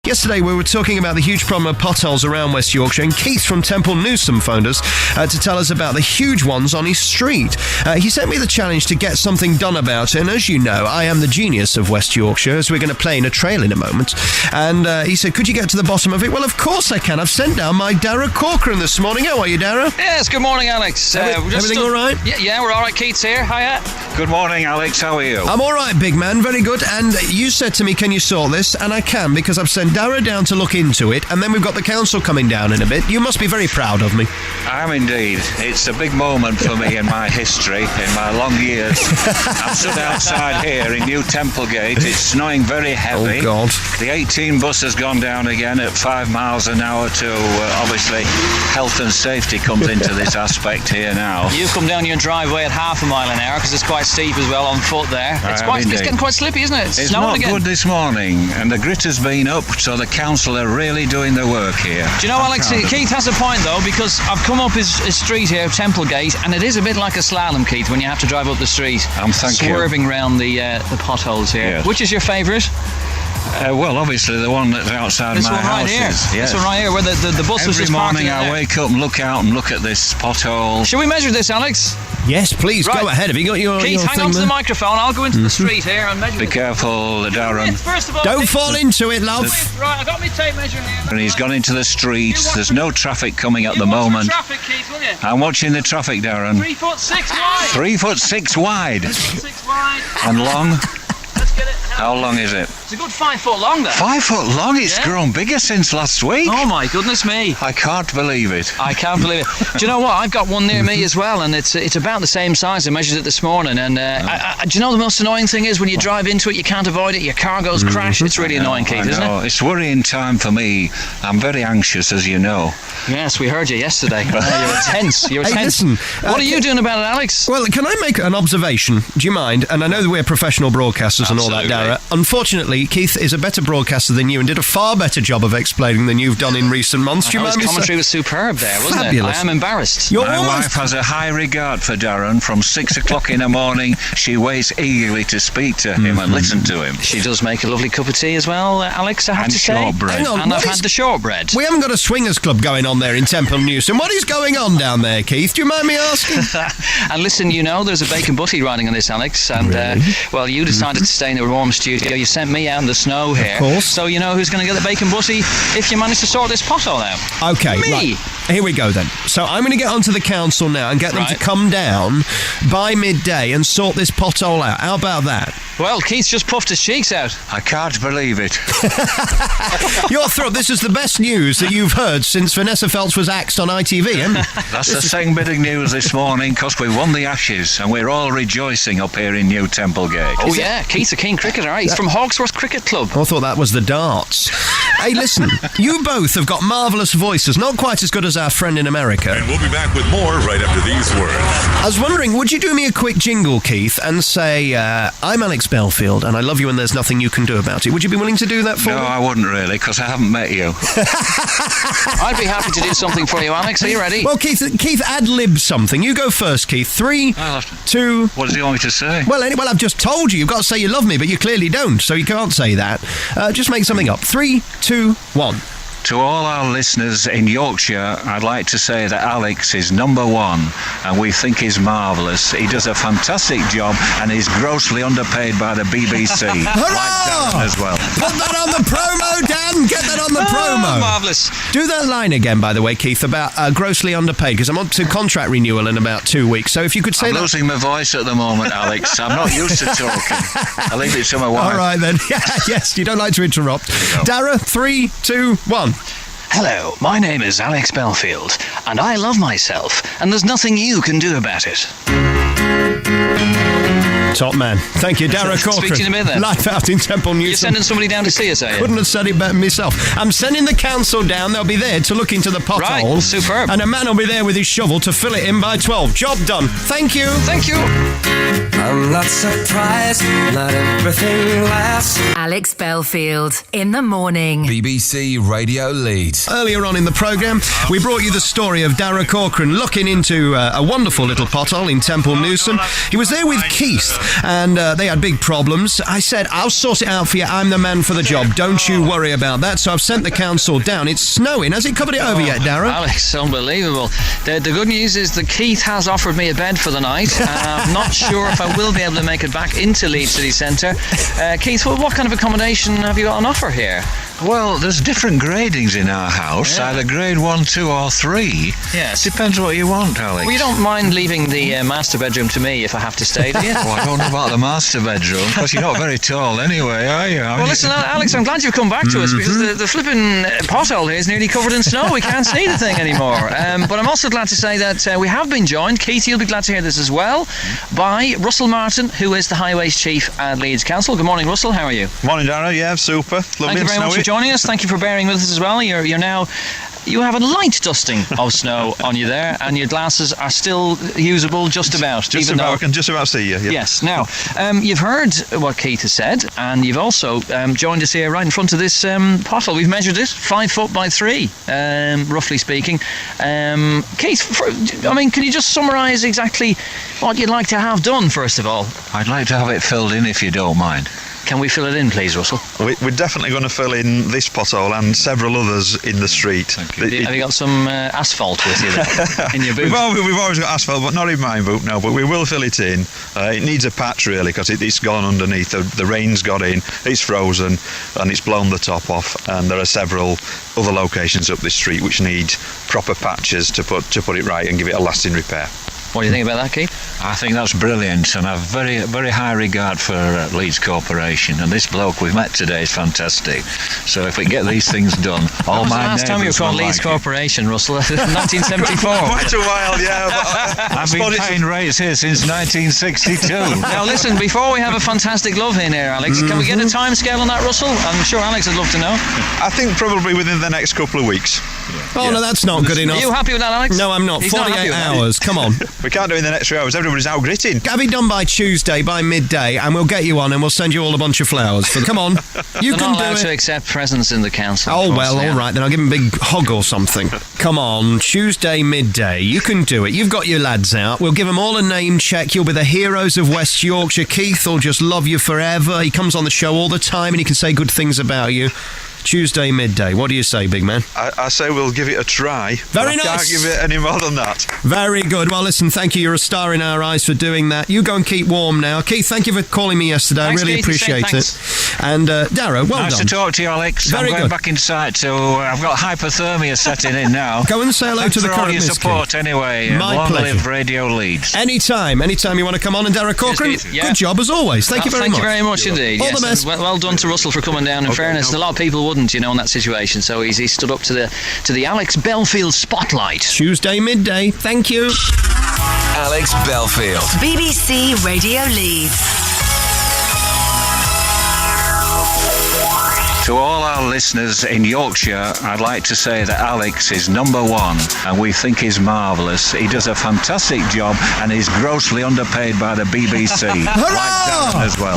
Yesterday we were talking about the huge problem of potholes around West Yorkshire, and Keith from Temple Newsome phoned us to tell us about the huge ones on his street. He sent me the challenge to get something done about it, and as you know, I am the genius of West Yorkshire, as we're going to play in a trail in a moment. And he said, could you get to the bottom of it? Well, of course I can. I've sent down my Dara Corcoran this morning. How are you, Dara? Yes, good morning, Alex. Everything all right? Yeah, we're all right. Keith's here. Hiya. Good morning, Alex. How are you? I'm all right, big man. Very good. And you said to me, can you sort this? And I can, because I've sent Dara down to look into it, and then we've got the council coming down in a bit. You must be very proud of me. I am indeed. It's a big moment for me in my history, in my long years. I'm stood outside here in New Templegate. It's snowing very heavy. Oh, God. The 18 bus has gone down again at 5 miles an hour to, obviously, health and safety comes into this aspect here now. You've come down your driveway at half a mile an hour because it's quite steep as well on foot there. It's getting quite slippy, isn't it? It's not good this morning, and the grit has been up, so the council are really doing their work here. Do you know, Alex, Keith has a point, though, because I've come up his street here, Templegate, and it is a bit like a slalom, Keith, when you have to drive up the street. Swerving round the potholes here. Yes. Which is your favourite? Well, obviously the one that's outside my house. Yes. This one right here, where the bus was just parked. Every morning I wake up and look out and look at this pothole. Shall we measure this, Alex? Yes, please, go ahead. Have you got your Keith, hang on to the microphone. I'll go into the street here and measure. Be careful, Darren. First of all, don't fall into it, love. Right, I got my tape measure here. And he's gone into the street. There's no traffic coming at the moment. Traffic, Keith, will you? I'm watching the traffic, Darren. 3'6" wide. 3'6" wide. 3'6" wide. And long? Let's get it. How long is it? It's a good 5 foot long, there. 5 foot long? It's grown bigger since last week. Oh, my goodness me. I can't believe it. I can't believe it. Do you know what? I've got one near me as well, and it's about the same size. I measured it this morning, and do you know the most annoying thing is when you drive into it, you can't avoid it, your car goes crash. It's really annoying, Keith, isn't it? It's worrying time for me. I'm very anxious, as you know. Yes, we heard you yesterday. You're tense. You're tense. Listen, what are you doing about it, Alex? Well, can I make an observation? Do you mind? And I know that we're professional broadcasters and all that, Dara. Unfortunately, Keith is a better broadcaster than you and did a far better job of explaining than you've done in recent months. Do you mind me? His commentary was superb there, wasn't Fabulous. it? I am embarrassed. My wife has a high regard for Darren. From 6 o'clock in the morning, she waits eagerly to speak to him and listen to him. She does make a lovely cup of tea as well, Alex, I have to say. Shortbread. Hang on, and I've had the shortbread. We haven't got a swingers club going on there in Temple Newsome. What is going on down there, Keith? Do you mind me asking? And listen, you know, there's a bacon butty riding on this, Alex. And, well, you decided to stay in the warm studio. You sent me out in the snow here. Of course. So you know who's going to get the bacon butty if you manage to sort this pothole out. Okay, me. Right. Here we go then. So I'm going to get onto the council now and get them to come down by midday and sort this pothole out. How about that? Well, Keith's just puffed his cheeks out. I can't believe it. You're thrilled. This is the best news that you've heard since Vanessa Feltz was axed on ITV, isn't it? That's the same bit of news this morning, because we won the Ashes and we're all rejoicing up here in New Templegate. Oh, yeah. Keith's a keen cricketer, right? He's from Hawksworth Cricket Club. I thought that was the darts. Hey, listen, you both have got marvellous voices, not quite as good as our friend in America. And we'll be back with more right after these words. I was wondering, would you do me a quick jingle, Keith, and say, I'm Alex Belfield, and I love you and there's nothing you can do about it. Would you be willing to do that for me? No, I wouldn't really, because I haven't met you. I'd be happy to do something for you, Alex. Are you ready? Well, Keith, ad-lib something. You go first, Keith. 3, 2... What does he want me to say? Well, I've just told you. You've got to say you love me, but you clearly don't, so you can't say that. Just make something up. 3, 2, 1. To all our listeners in Yorkshire, I'd like to say that Alex is number one, and we think he's marvellous. He does a fantastic job, and he's grossly underpaid by the BBC. Hurrah! Like Darren as well. Put that on the promo, Dan! Get that on the promo! Marvellous. Do that line again, by the way, Keith, about grossly underpaid, because I'm on to contract renewal in about 2 weeks. So if you could say I'm that... losing my voice at the moment, Alex. I'm not used to talking. I leave it to my wife. All right, then. Yes, you don't like to interrupt. No. Dara, 3, 2, 1. Hello, my name is Alex Belfield, and I love myself, and there's nothing you can do about it. Top man. Thank you, Dara Corcoran. Speak to you in a minute, then. Live out in Temple Newsome. You're sending somebody down to see us, are you? Couldn't have said it better myself. I'm sending the council down. They'll be there to look into the potholes. Right, superb. And a man will be there with his shovel to fill it in by 12. Job done. Thank you. Thank you. I'm not surprised, not everything lasts. Alex Belfield, in the morning. BBC Radio Leeds. Earlier on in the programme, we brought you the story of Dara Corcoran looking into a wonderful little pothole in Temple Newsome. He was there with Keith, and they had big problems. I said, I'll sort it out for you. I'm the man for the job. Don't you worry about that. So I've sent the council down. It's snowing. Has it covered it over yet, Darren? Alex, unbelievable. The good news is that Keith has offered me a bed for the night. I'm not sure if I will be able to make it back into Leeds City Centre. Keith, what kind of accommodation have you got on offer here? Well, there's different gradings in our house, either grade 1, 2 or 3. Yes. Depends what you want, Alex. Well, you don't mind leaving the master bedroom to me if I have to stay, do you? Well, I don't know about the master bedroom, because you're not very tall anyway, are you? Well, listen, Alex, I'm glad you've come back to us, because the flipping pothole here is nearly covered in snow. We can't see the thing anymore. But I'm also glad to say that we have been joined, Keith, you'll be glad to hear this as well, by Russell Martin, who is the Highways Chief at Leeds Council. Good morning, Russell. How are you? Morning, Darren. Yeah, super. Lovely. Thank you very much for joining us. Thank you for bearing with us as well. You have a light dusting of snow on you there, and your glasses are still usable just about. I can just about see you. Yeah. Yes. Now, you've heard what Keith has said, and you've also joined us here right in front of this pothole. We've measured it, 5 foot by 3, roughly speaking. Keith, can you just summarise exactly what you'd like to have done, first of all? I'd like to have it filled in if you don't mind. Can we fill it in, please, Russell? We're definitely going to fill in this pothole and several others in the street. Have you got some asphalt with you there, in your boot? We've always got asphalt, but not in my boot, no. But we will fill it in. It needs a patch, really, because it's gone underneath. The rain's got in, it's frozen, and it's blown the top off. And there are several other locations up this street which need proper patches to put it right and give it a lasting repair. What do you think about that, Keith? I think that's brilliant, and I have very, very high regard for Leeds Corporation, and this bloke we've met today is fantastic. So if we get these things done, all my neighbours last time you were called Leeds Corporation, Russell, 1974. Quite a while, yeah. I've been paying rates here since 1962. Now listen, before we have a fantastic love in here, Alex, can we get a time scale on that, Russell? I'm sure Alex would love to know. I think probably within the next couple of weeks. Oh, no, that's not good enough. Are you happy with that, Alex? No, I'm not. He's 48 hours. Come on. We can't do it in the next 3 hours. Everybody's out gritting. Have it done by Tuesday, by midday, and we'll get you on and we'll send you all a bunch of flowers. Come on. You They're can not do allowed it. to accept presents in the council. Oh, course, well, all right, then I'll give him a big hug or something. Come on, Tuesday midday. You can do it. You've got your lads out. We'll give them all a name check. You'll be the heroes of West Yorkshire. Keith will just love you forever. He comes on the show all the time and he can say good things about you. Tuesday midday. What do you say, big man? I say we'll give it a try. Very nice. I can't give it any more than that. Very good. Well, listen, thank you. You're a star in our eyes for doing that. You go and keep warm now. Keith, thank you for calling me yesterday. Thanks, I really Keith, appreciate it. And Darrow, well nice done. to talk to you, Alex. Very I'm going good. back inside, so I've got hypothermia setting in now. Go and say hello Thanks to the for all current your Miss support Keith. anyway. My Long pleasure. live Radio Leeds. Anytime you want to come on. And Darragh Corcoran, Keith. Yeah. good job as always. Thank you very much. Thank you very much indeed. All the best. Well done to Russell for coming down. In fairness, a lot of people wouldn't, in that situation. So he stood up to the Alex Belfield spotlight. Tuesday midday. Thank you. Alex Belfield. BBC Radio Leeds. To all our listeners in Yorkshire, I'd like to say that Alex is number 1 and we think he's marvellous. He does a fantastic job and he's grossly underpaid by the BBC. Hurrah! Like Darren as well.